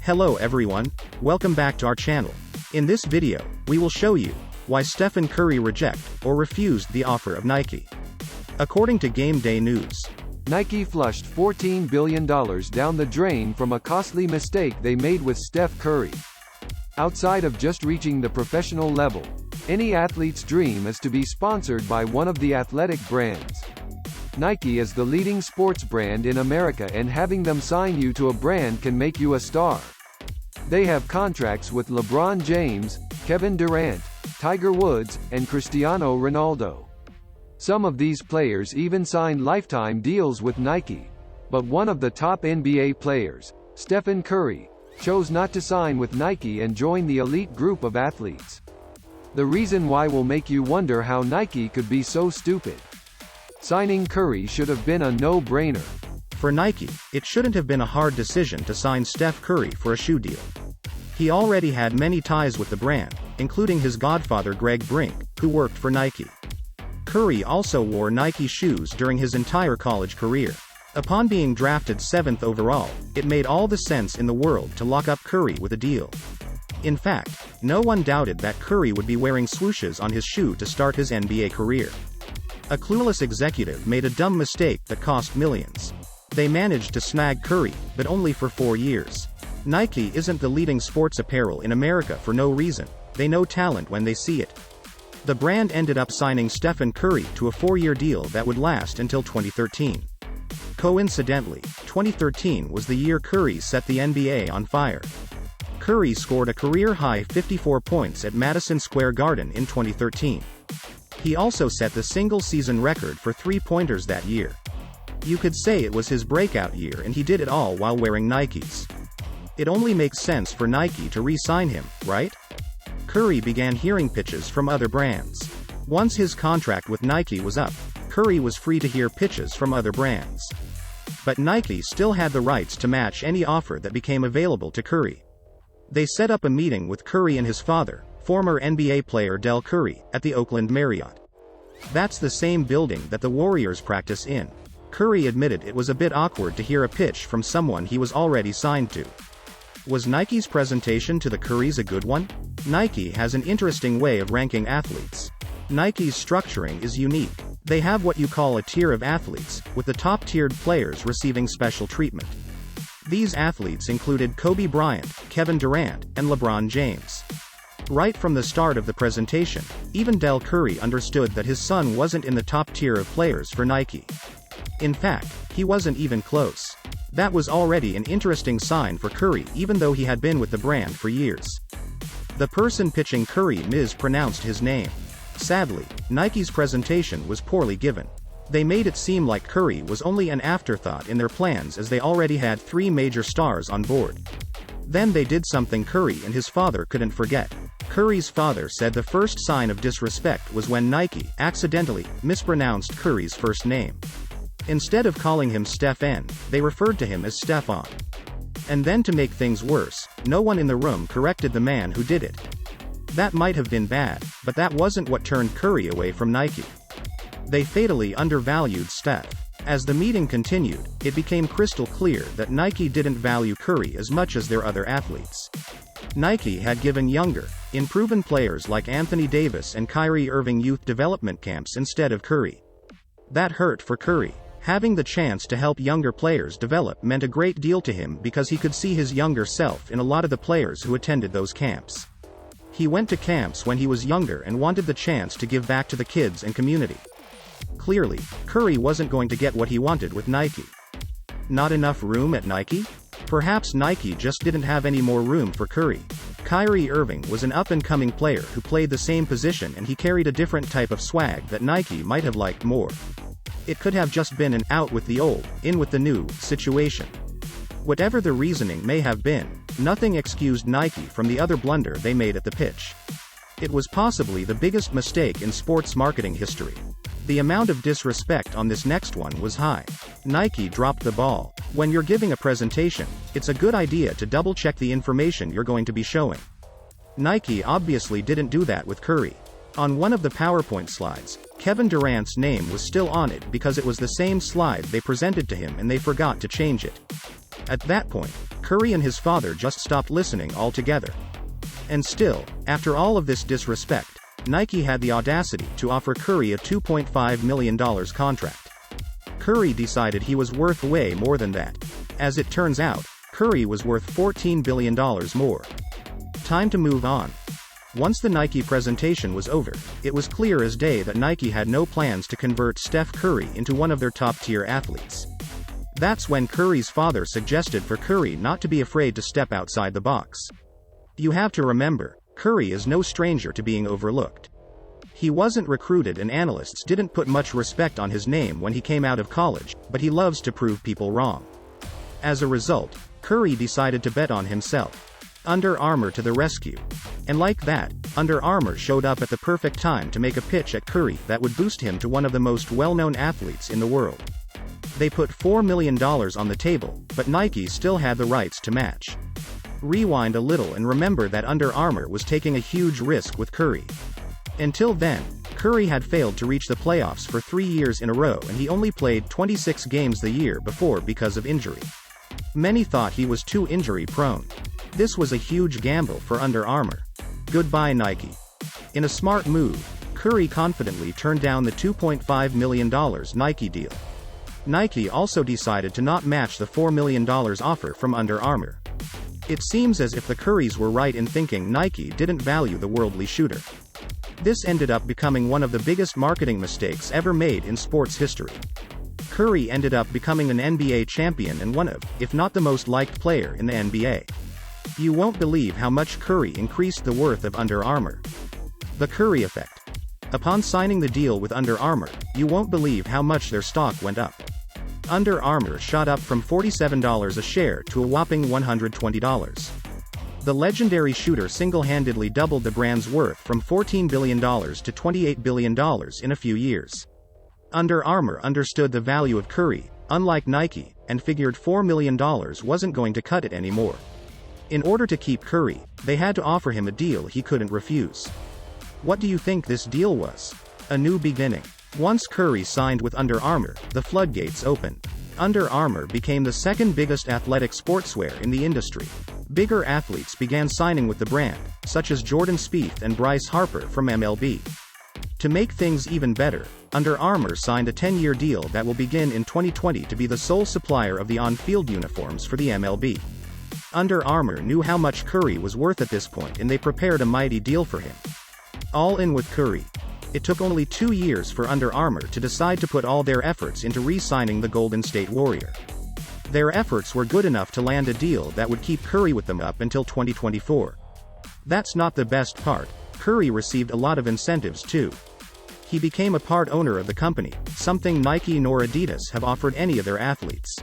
Hello everyone, welcome back to our channel. In this video, we will show you why Stephen Curry refused the offer of Nike. According to Game Day News, Nike flushed $14 billion down the drain from a costly mistake they made with Steph Curry. Outside of just reaching the professional level, any athlete's dream is to be sponsored by one of the athletic brands. Nike is the leading sports brand in America, and having them sign you to a brand can make you a star. They have contracts with LeBron James, Kevin Durant, Tiger Woods, and Cristiano Ronaldo. Some of these players even signed lifetime deals with Nike. But one of the top NBA players, Stephen Curry, chose not to sign with Nike and join the elite group of athletes. The reason why will make you wonder how Nike could be so stupid. Signing Curry should have been a no-brainer. For Nike, it shouldn't have been a hard decision to sign Steph Curry for a shoe deal. He already had many ties with the brand, including his godfather Greg Brink, who worked for Nike. Curry also wore Nike shoes during his entire college career. Upon being drafted 7th overall, it made all the sense in the world to lock up Curry with a deal. In fact, no one doubted that Curry would be wearing swooshes on his shoe to start his NBA career. A clueless executive made a dumb mistake that cost millions. They managed to snag Curry, but only for 4 years. Nike isn't the leading sports apparel in America for no reason. They know talent when they see it. The brand ended up signing Stephen Curry to a 4-year deal that would last until 2013. Coincidentally, 2013 was the year Curry set the NBA on fire. Curry scored a career-high 54 points at Madison Square Garden in 2013. He also set the single-season record for three-pointers that year. You could say it was his breakout year, and he did it all while wearing Nikes. It only makes sense for Nike to re-sign him, right? Curry began hearing pitches from other brands. Once his contract with Nike was up, Curry was free to hear pitches from other brands. But Nike still had the rights to match any offer that became available to Curry. They set up a meeting with Curry and his father, former NBA player Del Curry, at the Oakland Marriott. That's the same building that the Warriors practice in. Curry admitted it was a bit awkward to hear a pitch from someone he was already signed to. Was Nike's presentation to the Currys a good one? Nike has an interesting way of ranking athletes. Nike's structuring is unique. They have what you call a tier of athletes, with the top-tiered players receiving special treatment. These athletes included Kobe Bryant, Kevin Durant, and LeBron James. Right from the start of the presentation, even Del Curry understood that his son wasn't in the top tier of players for Nike. In fact, he wasn't even close. That was already an interesting sign for Curry, even though he had been with the brand for years. The person pitching Curry mispronounced his name. Sadly, Nike's presentation was poorly given. They made it seem like Curry was only an afterthought in their plans, as they already had 3 major stars on board. Then they did something Curry and his father couldn't forget. Curry's father said the first sign of disrespect was when Nike accidentally mispronounced Curry's first name. Instead of calling him Stephen, they referred to him as Stephon. And then to make things worse, no one in the room corrected the man who did it. That might have been bad, but that wasn't what turned Curry away from Nike. They fatally undervalued Steph. As the meeting continued, it became crystal clear that Nike didn't value Curry as much as their other athletes. Nike had given younger, unproven players like Anthony Davis and Kyrie Irving youth development camps instead of Curry. That hurt for Curry. Having the chance to help younger players develop meant a great deal to him, because he could see his younger self in a lot of the players who attended those camps. He went to camps when he was younger and wanted the chance to give back to the kids and community. Clearly, Curry wasn't going to get what he wanted with Nike. Not enough room at Nike? Perhaps Nike just didn't have any more room for Curry. Kyrie Irving was an up-and-coming player who played the same position, and he carried a different type of swag that Nike might have liked more. It could have just been an out with the old, in with the new situation. Whatever the reasoning may have been, nothing excused Nike from the other blunder they made at the pitch. It was possibly the biggest mistake in sports marketing history. The amount of disrespect on this next one was high. Nike dropped the ball. When you're giving a presentation, it's a good idea to double-check the information you're going to be showing. Nike obviously didn't do that with Curry. On one of the PowerPoint slides, Kevin Durant's name was still on it because it was the same slide they presented to him and they forgot to change it. At that point, Curry and his father just stopped listening altogether. And still, after all of this disrespect, Nike had the audacity to offer Curry a $2.5 million contract. Curry decided he was worth way more than that. As it turns out, Curry was worth $14 billion more. Time to move on. Once the Nike presentation was over, it was clear as day that Nike had no plans to convert Steph Curry into one of their top-tier athletes. That's when Curry's father suggested for Curry not to be afraid to step outside the box. You have to remember, Curry is no stranger to being overlooked. He wasn't recruited and analysts didn't put much respect on his name when he came out of college, but he loves to prove people wrong. As a result, Curry decided to bet on himself. Under Armour to the rescue. And like that, Under Armour showed up at the perfect time to make a pitch at Curry that would boost him to one of the most well-known athletes in the world. They put $4 million on the table, but Nike still had the rights to match. Rewind a little and remember that Under Armour was taking a huge risk with Curry. Until then, Curry had failed to reach the playoffs for 3 years in a row and he only played 26 games the year before because of injury. Many thought he was too injury-prone. This was a huge gamble for Under Armour. Goodbye Nike. In a smart move, Curry confidently turned down the $2.5 million Nike deal. Nike also decided to not match the $4 million offer from Under Armour. It seems as if the Currys were right in thinking Nike didn't value the worldly shooter. This ended up becoming one of the biggest marketing mistakes ever made in sports history. Curry ended up becoming an NBA champion and one of, if not the most liked player in the NBA. You won't believe how much Curry increased the worth of Under Armour. The Curry effect. Upon signing the deal with Under Armour, you won't believe how much their stock went up. Under Armour shot up from $47 a share to a whopping $120. The legendary shooter single-handedly doubled the brand's worth from $14 billion to $28 billion in a few years. Under Armour understood the value of Curry, unlike Nike, and figured $4 million wasn't going to cut it anymore. In order to keep Curry, they had to offer him a deal he couldn't refuse. What do you think this deal was? A new beginning. Once Curry signed with Under Armour, the floodgates opened. Under Armour became the second biggest athletic sportswear in the industry. Bigger athletes began signing with the brand, such as Jordan Spieth and Bryce Harper from MLB. To make things even better, Under Armour signed a 10-year deal that will begin in 2020 to be the sole supplier of the on-field uniforms for the MLB. Under Armour knew how much Curry was worth at this point and they prepared a mighty deal for him. All in with Curry. It took only 2 years for Under Armour to decide to put all their efforts into re-signing the Golden State Warrior. Their efforts were good enough to land a deal that would keep Curry with them up until 2024. That's not the best part. Curry received a lot of incentives too. He became a part owner of the company, something Nike nor Adidas have offered any of their athletes.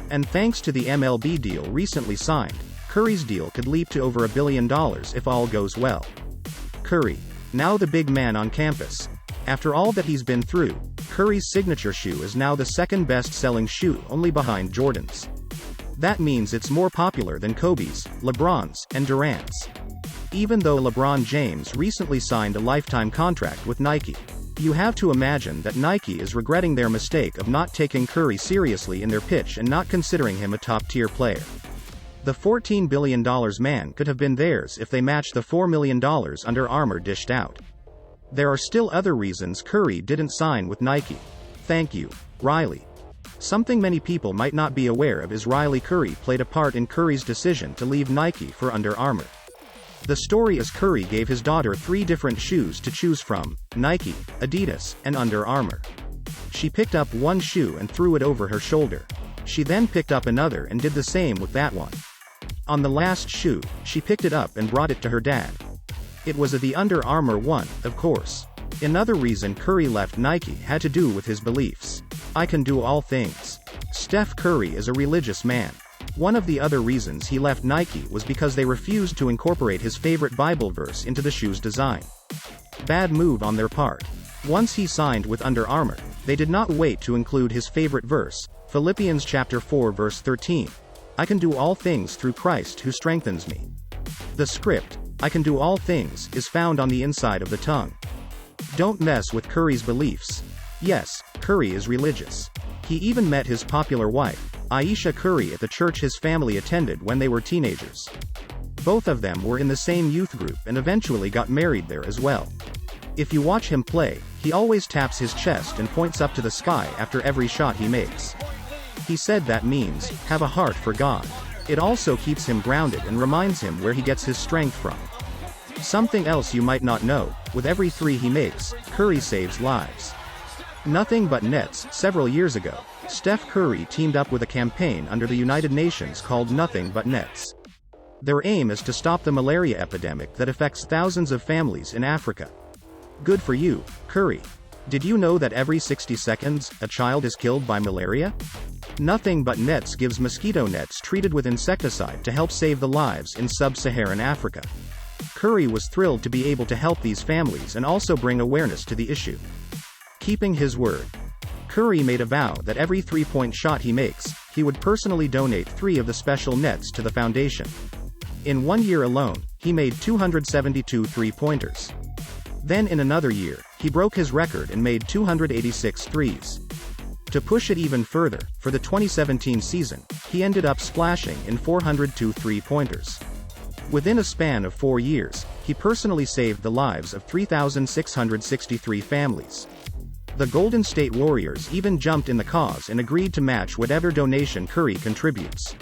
And thanks to the MLB deal recently signed, Curry's deal could leap to over $1 billion if all goes well. Curry, now the big man on campus. After all that he's been through, Curry's signature shoe is now the second best-selling shoe only behind Jordan's. That means it's more popular than Kobe's, LeBron's, and Durant's. Even though LeBron James recently signed a lifetime contract with Nike. You have to imagine that Nike is regretting their mistake of not taking Curry seriously in their pitch and not considering him a top-tier player. The $14 billion man could have been theirs if they matched the $4 million Under Armour dished out. There are still other reasons Curry didn't sign with Nike. Thank you, Riley. Something many people might not be aware of is Riley Curry played a part in Curry's decision to leave Nike for Under Armour. The story is Curry gave his daughter 3 different shoes to choose from: Nike, Adidas, and Under Armour. She picked up one shoe and threw it over her shoulder. She then picked up another and did the same with that one. On the last shoe, she picked it up and brought it to her dad. It was the Under Armour one, of course. Another reason Curry left Nike had to do with his beliefs. I can do all things. Steph Curry is a religious man. One of the other reasons he left Nike was because they refused to incorporate his favorite Bible verse into the shoe's design. Bad move on their part. Once he signed with Under Armour, they did not wait to include his favorite verse, Philippians chapter 4 verse 13. I can do all things through Christ who strengthens me. The script, I can do all things, is found on the inside of the tongue. Don't mess with Curry's beliefs. Yes, Curry is religious. He even met his popular wife, Aisha Curry at the church his family attended when they were teenagers. Both of them were in the same youth group and eventually got married there as well. If you watch him play, he always taps his chest and points up to the sky after every shot he makes. He said that means, have a heart for God. It also keeps him grounded and reminds him where he gets his strength from. Something else you might not know, with every three he makes, Curry saves lives. Nothing but nets. Several years ago, Steph Curry teamed up with a campaign under the United Nations called Nothing But Nets. Their aim is to stop the malaria epidemic that affects thousands of families in Africa. Good for you, Curry. Did you know that every 60 seconds, a child is killed by malaria? Nothing But Nets gives mosquito nets treated with insecticide to help save the lives in sub-Saharan Africa. Curry was thrilled to be able to help these families and also bring awareness to the issue. Keeping his word. Curry made a vow that every three-point shot he makes, he would personally donate 3 of the special nets to the foundation. In 1 year alone, he made 272 three-pointers. Then in another year, he broke his record and made 286 threes. To push it even further, for the 2017 season, he ended up splashing in 402 three-pointers. Within a span of 4 years, he personally saved the lives of 3,663 families. The Golden State Warriors even jumped in the cause and agreed to match whatever donation Curry contributes.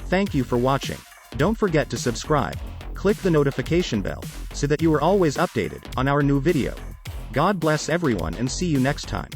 Thank you for watching. Don't forget to subscribe. Click the notification bell, so that you are always updated on our new video. God bless everyone and see you next time.